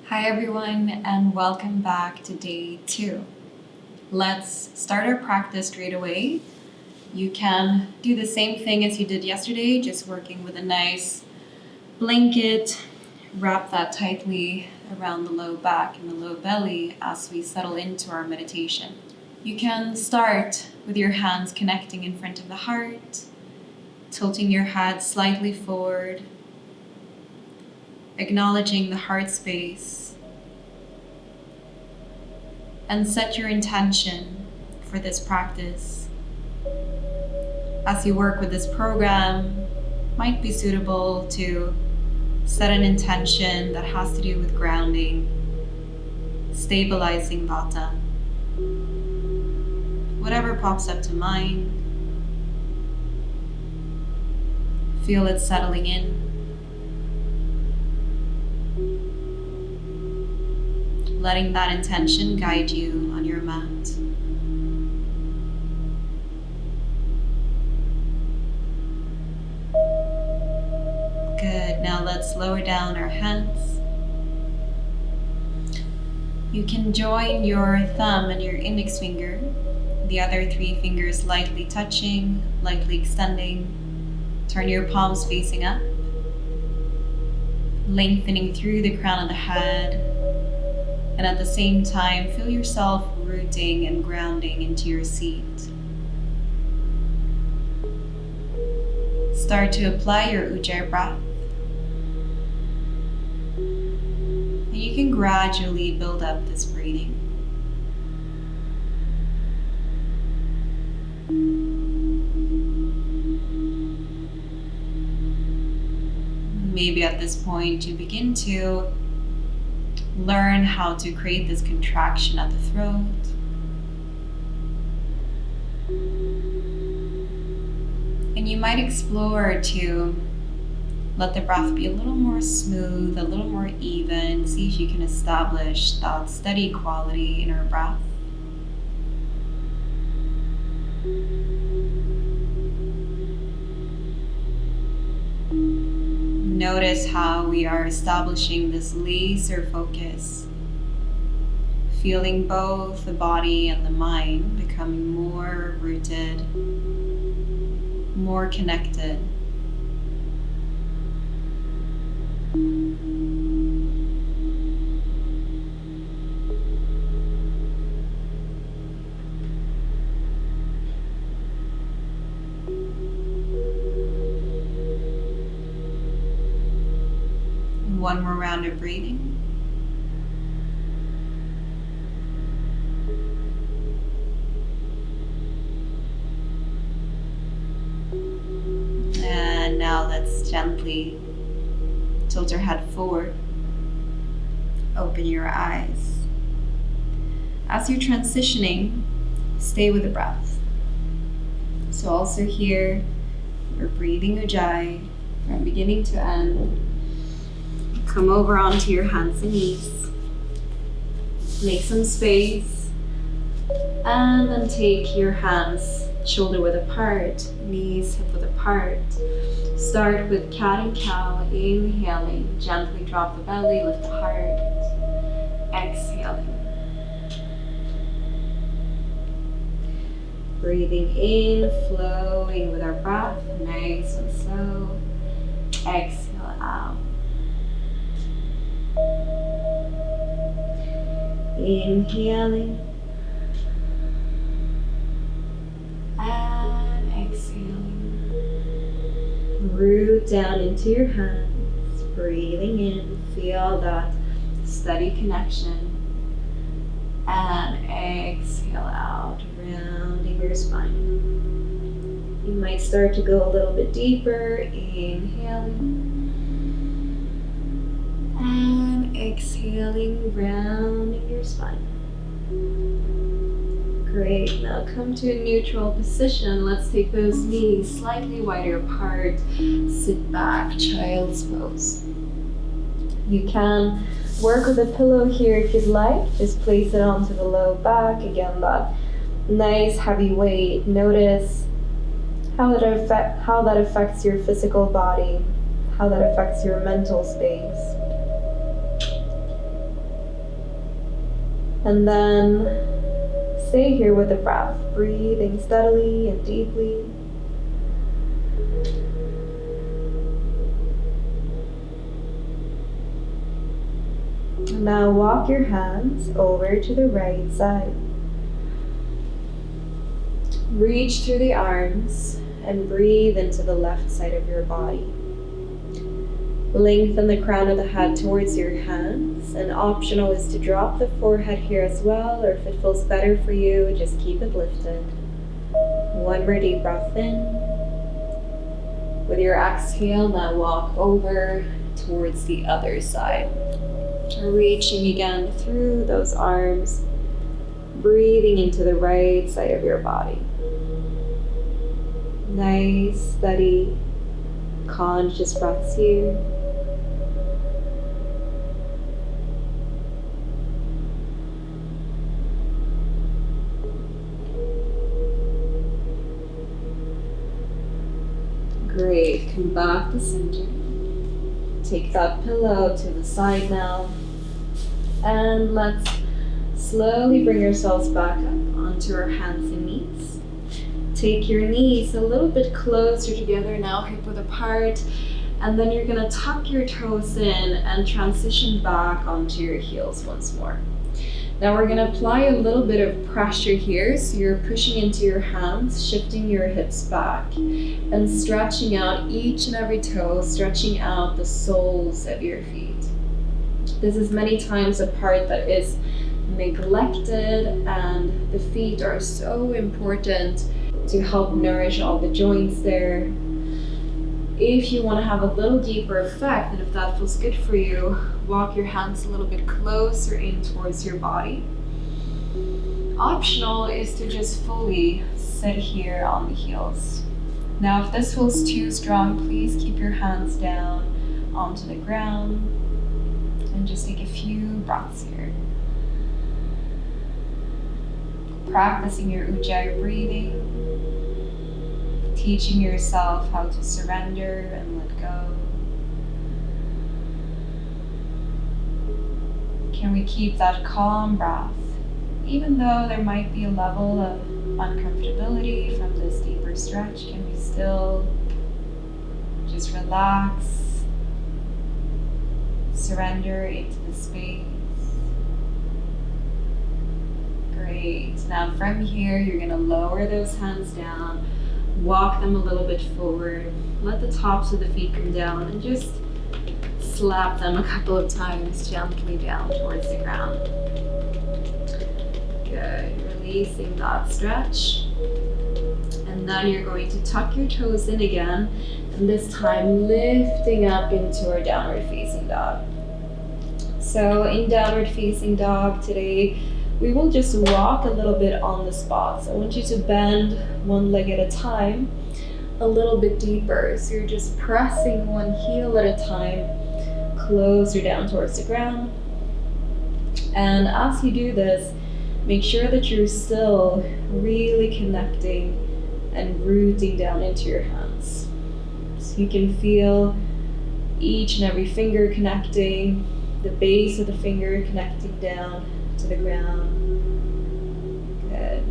Hi everyone, and welcome back to day 2. Let's start our practice straight away. You can do the same thing as you did yesterday, just working with a nice blanket. Wrap that tightly around the low back and the low belly as we settle into our meditation. You can start with your hands connecting in front of the heart, tilting your head slightly forward, acknowledging the heart space, and set your intention for this practice. As you work with this program, it might be suitable to set an intention that has to do with grounding, stabilizing Vata. Whatever pops up to mind, feel it settling in. Letting that intention guide you on your mat. Good, now let's lower down our hands. You can join your thumb and your index finger, the other 3 fingers lightly touching, lightly extending. Turn your palms facing up, lengthening through the crown of the head. And at the same time, feel yourself rooting and grounding into your seat. Start to apply your Ujjayi breath. And you can gradually build up this breathing. Maybe at this point you begin to learn how to create this contraction at the throat. And you might explore to let the breath be a little more smooth, a little more even. See if you can establish that steady quality in our breath. Notice how we are establishing this laser focus, feeling both the body and the mind becoming more rooted, more connected. One more round of breathing. And now let's gently tilt our head forward. Open your eyes. As you're transitioning, stay with the breath. So also here, we're breathing Ujjayi from beginning to end. Come over onto your hands and knees. Make some space. And then take your hands shoulder width apart, knees hip width apart. Start with cat and cow, inhaling. Gently drop the belly, lift the heart. Exhaling. Breathing in, flowing with our breath, nice and slow. Exhale out. Inhaling and exhaling. Root down into your hands, breathing in, feel that steady connection, and exhale out, rounding your spine. You might start to go a little bit deeper, inhaling. And exhaling, rounding your spine. Great, now come to a neutral position. Let's take those knees slightly wider apart. Sit back, child's pose. You can work with a pillow here if you'd like. Just place it onto the low back. Again, that nice heavy weight. Notice how that affects your physical body, how that affects your mental space. And then stay here with the breath, breathing steadily and deeply. And now walk your hands over to the right side. Reach through the arms and breathe into the left side of your body. Lengthen the crown of the head towards your hands, and optional is to drop the forehead here as well, or if it feels better for you, just keep it lifted. One more deep breath in. With your exhale, now walk over towards the other side. Reaching again through those arms, breathing into the right side of your body. Nice, steady, conscious breaths here. Great, come back to center. Take that pillow to the side now. And let's slowly bring yourselves back up onto our hands and knees. Take your knees a little bit closer together now, hip width apart. And then you're gonna tuck your toes in and transition back onto your heels once more. Now we're gonna apply a little bit of pressure here. So you're pushing into your hands, shifting your hips back, and stretching out each and every toe, stretching out the soles of your feet. This is many times a part that is neglected, and the feet are so important to help nourish all the joints there. If you want to have a little deeper effect, and if that feels good for you, walk your hands a little bit closer in towards your body. Optional is to just fully sit here on the heels. Now, if this feels too strong, please keep your hands down onto the ground and just take a few breaths here. Practicing your ujjayi breathing, teaching yourself how to surrender and let go. Can we keep that calm breath, even though there might be a level of uncomfortability from this deeper stretch? Can we still just relax, surrender into the space? Great. Now from here, you're going to lower those hands down, walk them a little bit forward, let the tops of the feet come down, and just slap them a couple of times gently down towards the ground. Good. Releasing that stretch. And then you're going to tuck your toes in again, and this time lifting up into our downward facing dog. So in downward facing dog today, we will just walk a little bit on the spot. So I want you to bend one leg at a time, a little bit deeper. So you're just pressing one heel at a time, closer down towards the ground. And as you do this, make sure that you're still really connecting and rooting down into your hands. So you can feel each and every finger connecting, the base of the finger connecting down to the ground. Good.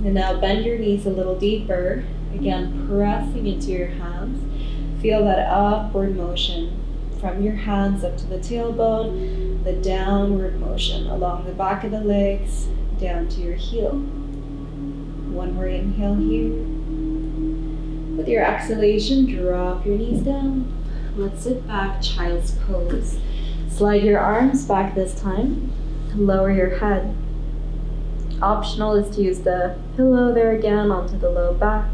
And now bend your knees a little deeper. Again, pressing into your hands. Feel that upward motion from your hands up to the tailbone, the downward motion along the back of the legs, down to your heel. One more inhale here. With your exhalation, drop your knees down. Let's sit back, child's pose. Slide your arms back this time. Lower your head. Optional is to use the pillow there again onto the low back.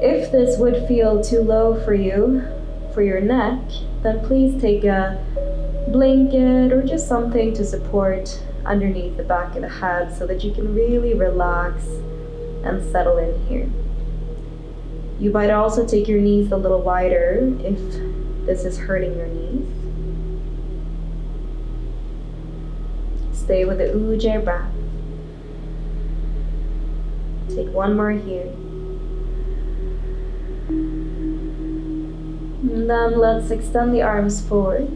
If this would feel too low for you, for your neck, then please take a blanket or just something to support underneath the back of the head so that you can really relax and settle in here. You might also take your knees a little wider if this is hurting your knees. Stay with the ujjayi breath. Take one more here. And then let's extend the arms forward.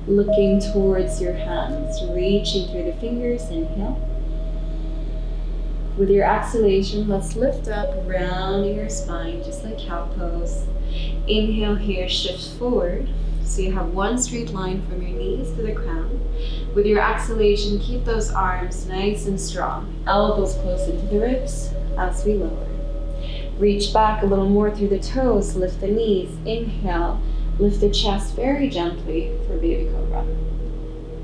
looking towards your hands, reaching through the fingers. Inhale. With your exhalation, let's lift up, rounding your spine, just like cow pose. Inhale here, shift forward. So you have one straight line from your knees to the crown. With your exhalation, keep those arms nice and strong. Elbows close into the ribs as we lower. Reach back a little more through the toes, lift the knees. Inhale, lift the chest very gently for baby cobra.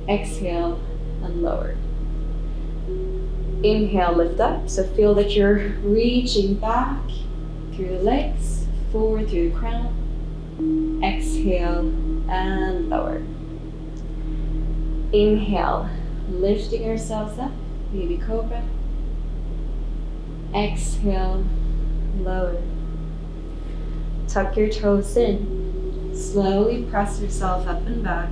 Exhale and lower. Inhale, lift up. So feel that you're reaching back through the legs, forward through the crown. Exhale and lower. Inhale, lifting ourselves up, baby cobra. Exhale, lower. Tuck your toes in. Slowly press yourself up and back.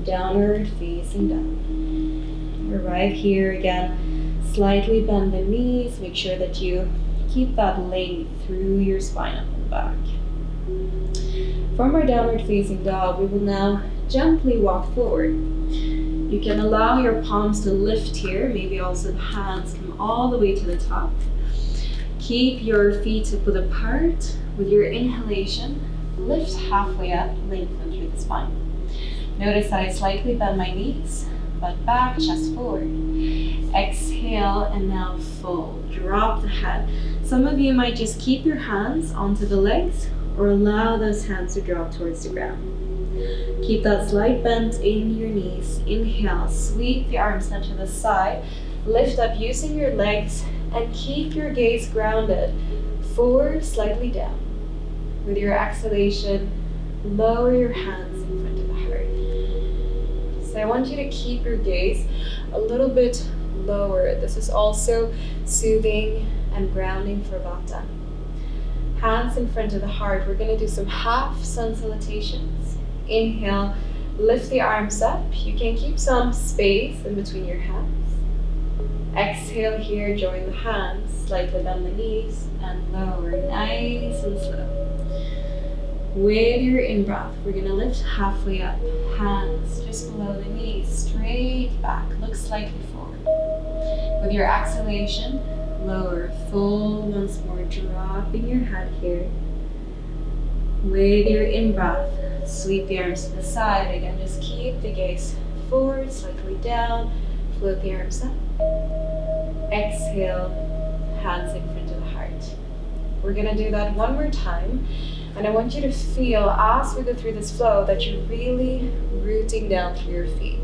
Downward facing dog. Arrive here again. Slightly bend the knees. Make sure that you keep that length through your spine up and back. From our downward facing dog, we will now gently walk forward. You can allow your palms to lift here. Maybe also the hands come all the way to the top. Keep your feet hip width apart. With your inhalation, lift halfway up, lengthen through the spine. Notice that I slightly bend my knees, butt back, chest forward. Exhale and now fold. Drop the head. Some of you might just keep your hands onto the legs or allow those hands to drop towards the ground. Keep that slight bend in your knees. Inhale, sweep the arms down to the side. Lift up using your legs and keep your gaze grounded. Forward, slightly down. With your exhalation, lower your hands in front of the heart. So I want you to keep your gaze a little bit lower. This is also soothing and grounding for Vata. Hands in front of the heart. We're going to do some half sun salutations. Inhale, lift the arms up. You can keep some space in between your hands. Exhale here, join the hands, slightly bend the knees, and lower, nice and slow. With your in-breath, we're going to lift halfway up. Hands just below the knees, straight back, look slightly forward. With your exhalation, lower, fold once more, dropping your head here. With your in-breath, sweep the arms to the side. Again, just keep the gaze forward, slightly down, float the arms up. Exhale, hands in front of the heart. We're going to do that one more time. And I want you to feel, as we go through this flow, that you're really rooting down through your feet.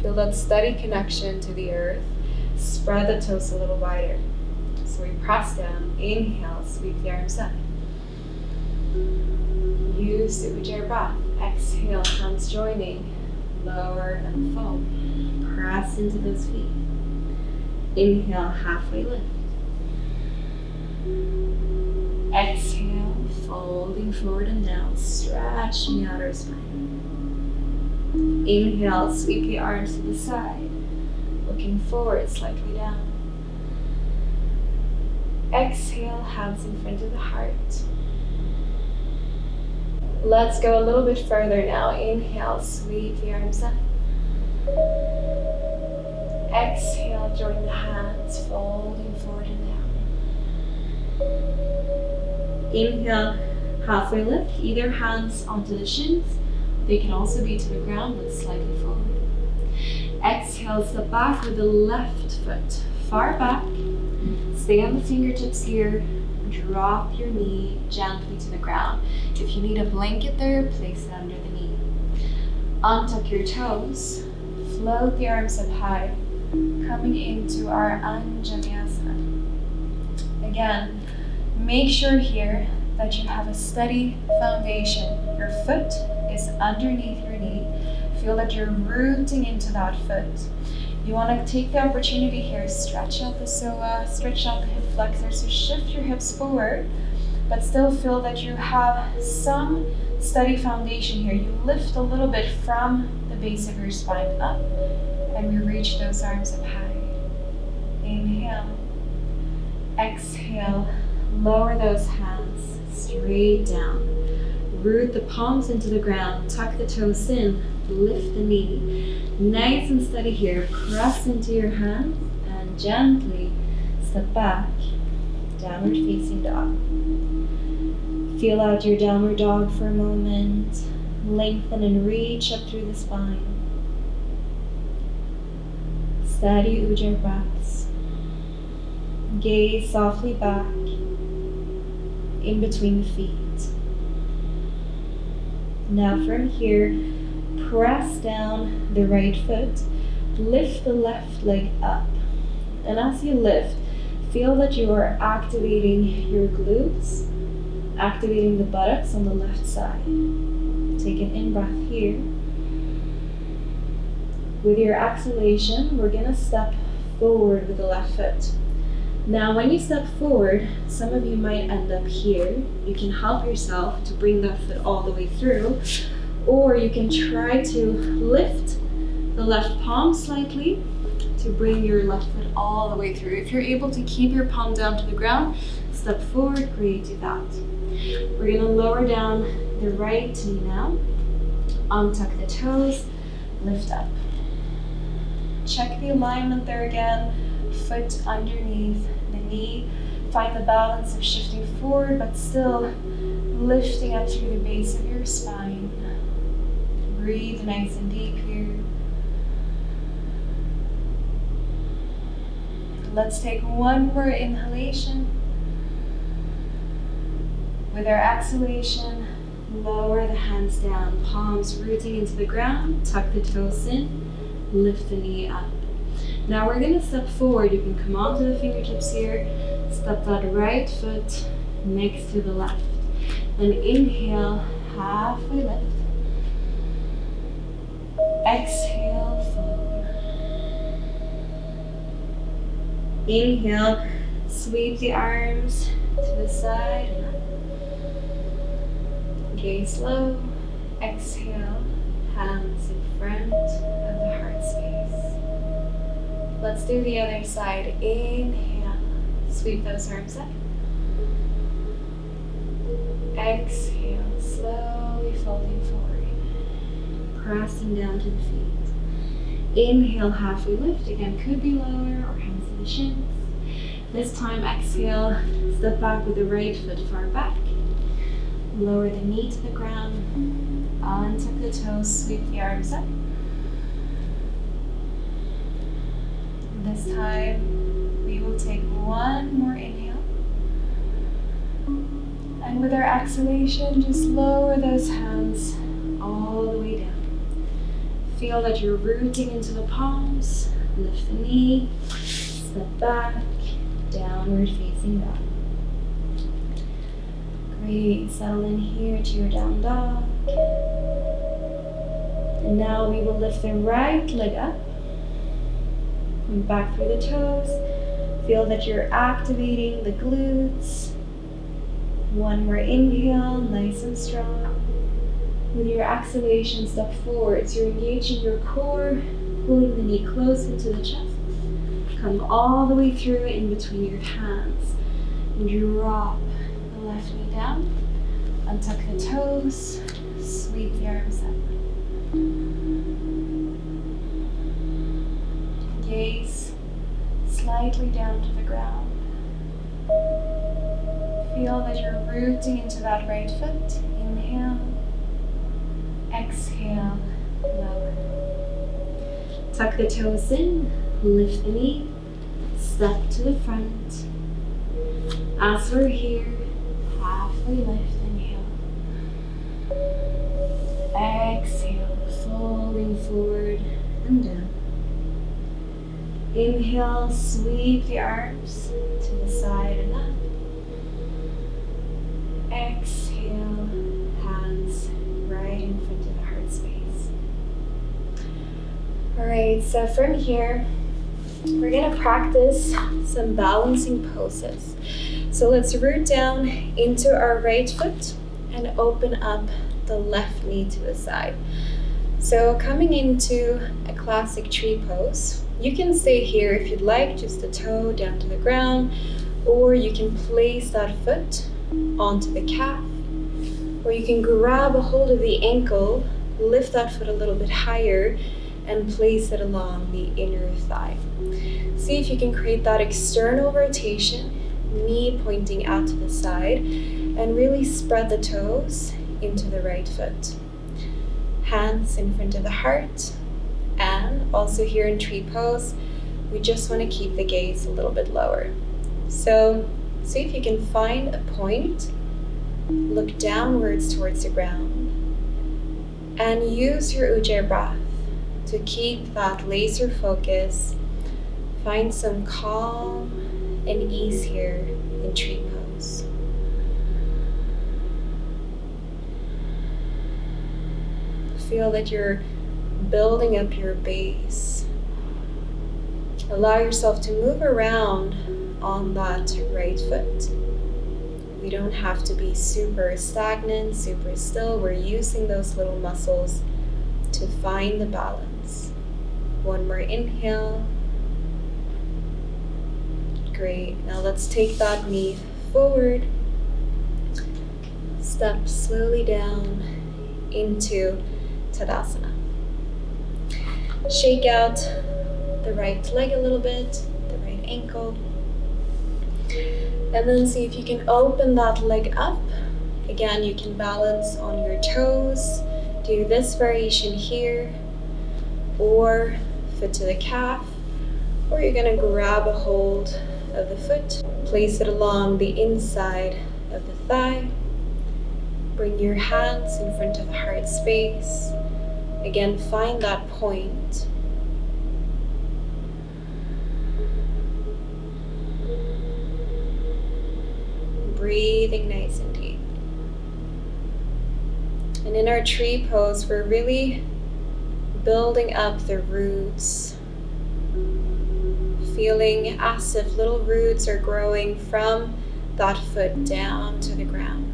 Feel that steady connection to the earth. Spread the toes a little wider. So we press down, inhale, sweep the arms up. Use Ujjayi breath. Exhale, hands joining. Lower and fold. Press into those feet. Inhale, halfway lift. Exhale, folding forward and down, stretching the outer spine. Inhale, sweep the arms to the side, looking forward, slightly down. Exhale, hands in front of the heart. Let's go a little bit further now. Inhale, sweep the arms up. Exhale, join the hands, folding forward and down. Inhale, halfway lift, either hands onto the shins. They can also be to the ground, but slightly forward. Exhale, step back with the left foot far back. Stay on the fingertips here. Drop your knee gently to the ground. If you need a blanket there, place it under the knee. Untuck your toes. Float the arms up high. Coming into our Anjaneyasana. Again, make sure here that you have a steady foundation. Your foot is underneath your knee. Feel that you're rooting into that foot. You want to take the opportunity here, stretch out the psoas, stretch out the hip flexor, so shift your hips forward, but still feel that you have some steady foundation here. You lift a little bit from the base of your spine up, and we reach those arms up high. Inhale. Exhale. Lower those hands straight down. Root the palms into the ground, tuck the toes in, lift the knee. Nice and steady here. Press into your hands and gently step back, downward facing dog. Feel out your downward dog for a moment. Lengthen and reach up through the spine. Steady ujjayi breaths. Gaze softly back in between the feet. Now from here, press down the right foot, lift the left leg up. And as you lift, feel that you are activating your glutes, activating the buttocks on the left side. Take an in-breath here. With your exhalation, we're going to step forward with the left foot. Now when you step forward, some of you might end up here. You can help yourself to bring that foot all the way through, or you can try to lift the left palm slightly to bring your left foot all the way through. If you're able to keep your palm down to the ground, step forward, great, do that. We're going to lower down the right knee now, untuck the toes, lift up. Check the alignment there again. Foot underneath the knee. Find the balance of shifting forward but still lifting up through the base of your spine. Breathe nice and deep here. Let's take one more inhalation. With our exhalation, lower the hands down, palms rooting into the ground, tuck the toes in, lift the knee up. Now we're going to step forward. You can come onto the fingertips here, step that right foot next to the left. And inhale, halfway lift. Exhale, forward. Inhale, sweep the arms to the side and up. Gaze low. Exhale, hands in front of the heart space. Let's do the other side. Inhale, sweep those arms up. Exhale, slowly folding forward, pressing down to the feet. Inhale, halfway lift. Again, could be lower or hands to the shins. This time, exhale, step back with the right foot far back. Lower the knee to the ground. Untuck the toes, sweep the arms up. This time, we will take one more inhale. And with our exhalation, just lower those hands all the way down. Feel that you're rooting into the palms. Lift the knee, step back, downward facing dog. Great, settle in here to your down dog. And now we will lift the right leg up. And back through the toes. Feel that you're activating the glutes. One more inhale, nice and strong. With your exhalation, step forward. So you're engaging your core, pulling the knee close into the chest. Come all the way through in between your hands. And drop the left knee down. Untuck the toes. Sweep the arms up. Gaze slightly down to the ground. Feel that you're rooting into that right foot. Inhale. Exhale. Lower. Tuck the toes in. Lift the knee. Step to the front. As we're here, halfway lift. Inhale. Exhale. Folding forward and down. Inhale, sweep the arms to the side and up. Exhale, hands right in front of the heart space. Alright, so from here, we're going to practice some balancing poses. So let's root down into our right foot and open up the left knee to the side. So coming into a classic tree pose, you can stay here if you'd like, just the toe down to the ground, or you can place that foot onto the calf, Or you can grab a hold of the ankle, lift that foot a little bit higher, and place it along the inner thigh. See if you can create that external rotation, knee pointing out to the side, and really spread the toes into the right foot. Hands in front of the heart, and also here in tree pose, we just want to keep the gaze a little bit lower. So see if you can find a point, look downwards towards the ground, and use your Ujjayi breath to keep that laser focus. Find some calm and ease here in tree pose. Feel that you're building up your base. Allow yourself to move around on that right foot. We don't have to be super stagnant, super still. We're using those little muscles to find the balance. One more inhale. Great. Now let's take that knee forward. Step slowly down into Tadasana. Shake out the right leg a little bit, the right ankle. And then see if you can open that leg up. Again, you can balance on your toes. Do this variation here, or foot to the calf, or you're going to grab a hold of the foot, place it along the inside of the thigh. Bring your hands in front of the heart space. Again, find that point. Breathing nice and deep. And in our tree pose, we're really building up the roots. Feeling as if little roots are growing from that foot down to the ground.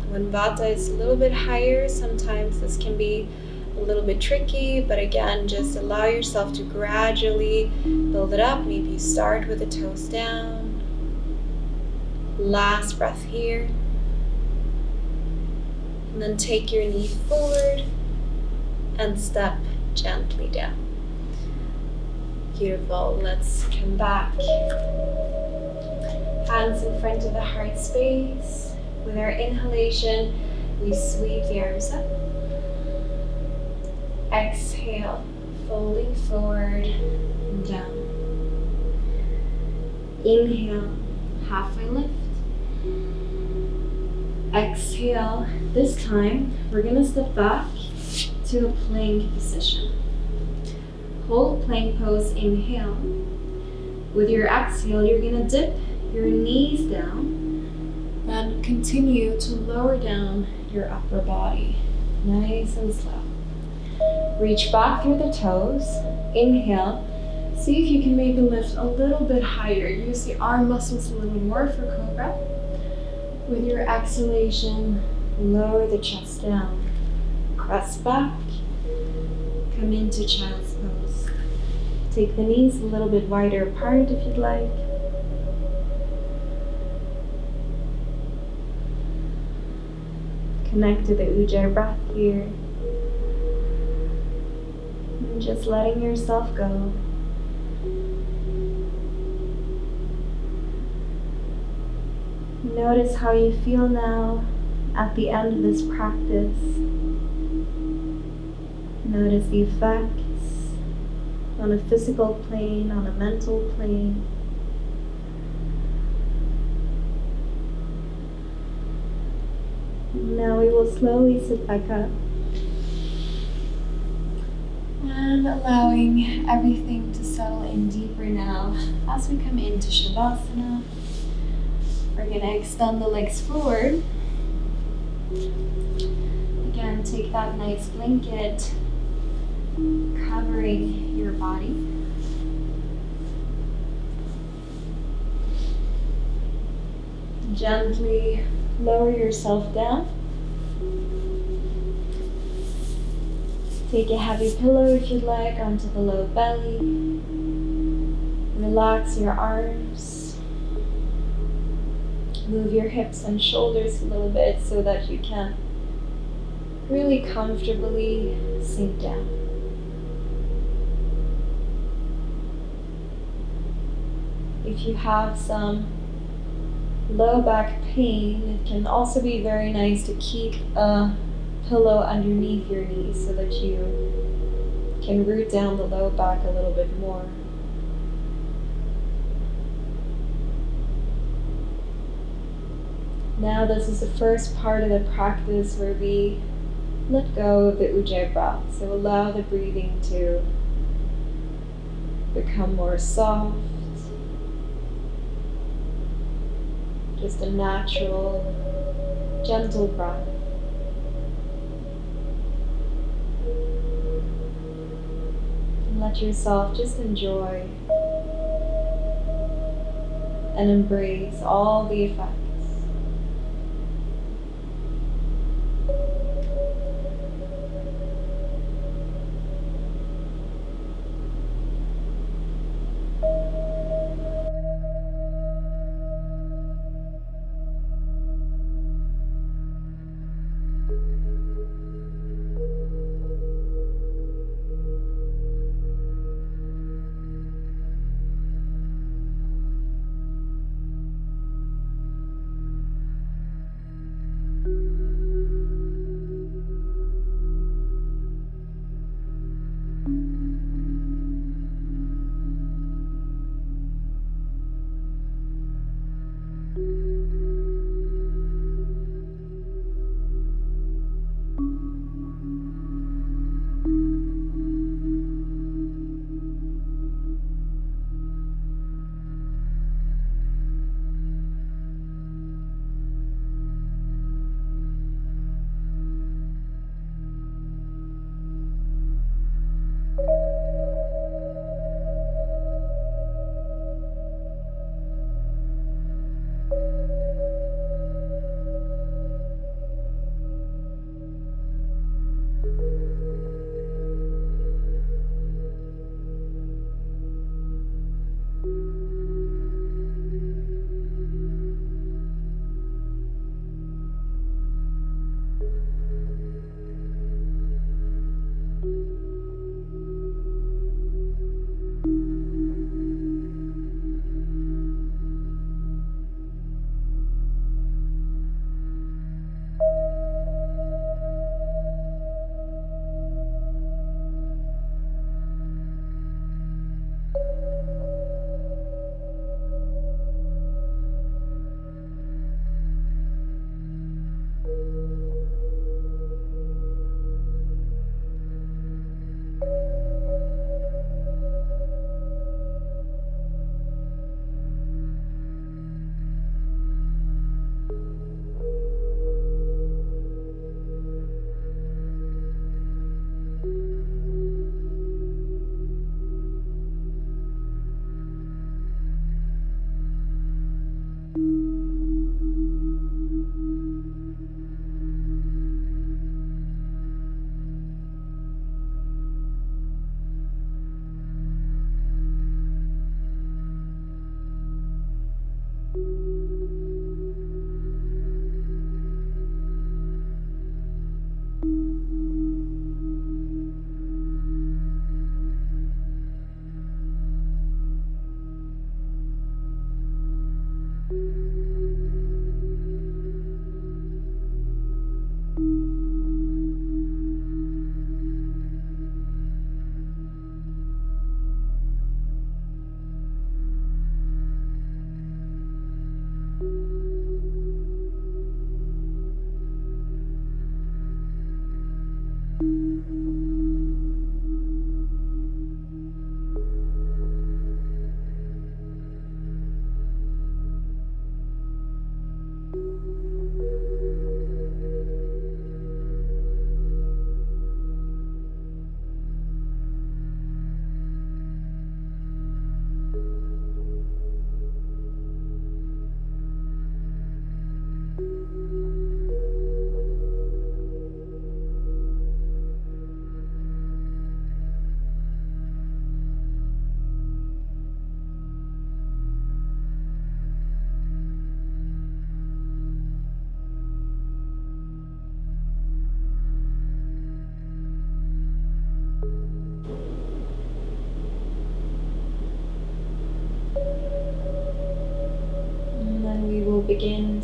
When Vata is a little bit higher, sometimes this can be a little bit tricky, but again, just allow yourself to gradually build it up. Maybe you start with the toes down. Last breath here. And then take your knee forward and step gently down. Beautiful. Let's come back. Hands in front of the heart space. With our inhalation, we sweep the arms up. Exhale, folding forward and down. Inhale, halfway lift. Exhale. This time, we're going to step back to a plank position. Hold plank pose, inhale. With your exhale, you're going to dip your knees down and continue to lower down your upper body, nice and slow. Reach back through the toes, inhale. See if you can maybe lift a little bit higher. Use the arm muscles a little more for Cobra. With your exhalation, lower the chest down. Press back, come into child's pose. Take the knees a little bit wider apart if you'd like. Connect to the Ujjayi breath here. And just letting yourself go. Notice how you feel now at the end of this practice. Notice the effects on a physical plane, on a mental plane. Now we will slowly sit back up and allowing everything to settle in deeper now. As we come into Shavasana, we're going to extend the legs forward. Again, take that nice blanket covering your body. Gently lower yourself down. Take a heavy pillow if you'd like onto the low belly. Relax your arms. Move your hips and shoulders a little bit so that you can really comfortably sink down. If you have some low back pain, it can also be very nice to keep a pillow underneath your knees so that you can root down the low back a little bit more. Now this is the first part of the practice where we let go of the ujjayi breath. So allow the breathing to become more soft. Just a natural, gentle breath. And let yourself just enjoy and embrace all the effects.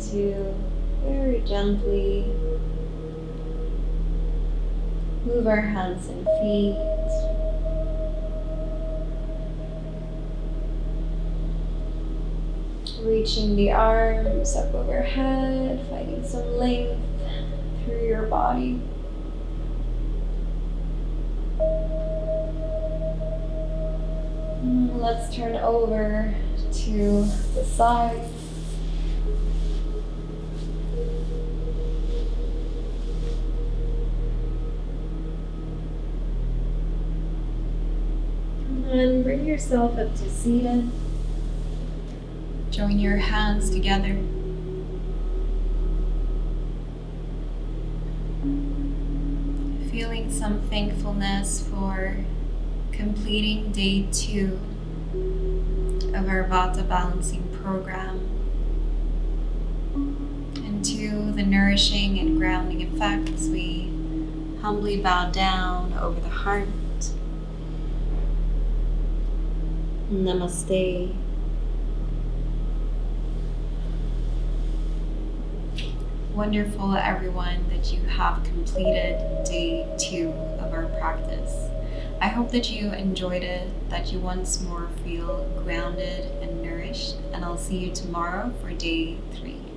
to very gently move our hands and feet. Reaching the arms up overhead, finding some length through your body. Let's turn over to the side. And bring yourself up to seated. Join your hands together. Feeling some thankfulness for completing day 2 of our VATA Balancing program, and to the nourishing and grounding effects, we humbly bow down over the heart. Namaste. Wonderful, everyone, that you have completed day 2 of our practice. I hope that you enjoyed it, that you once more feel grounded and nourished, and I'll see you tomorrow for day 3.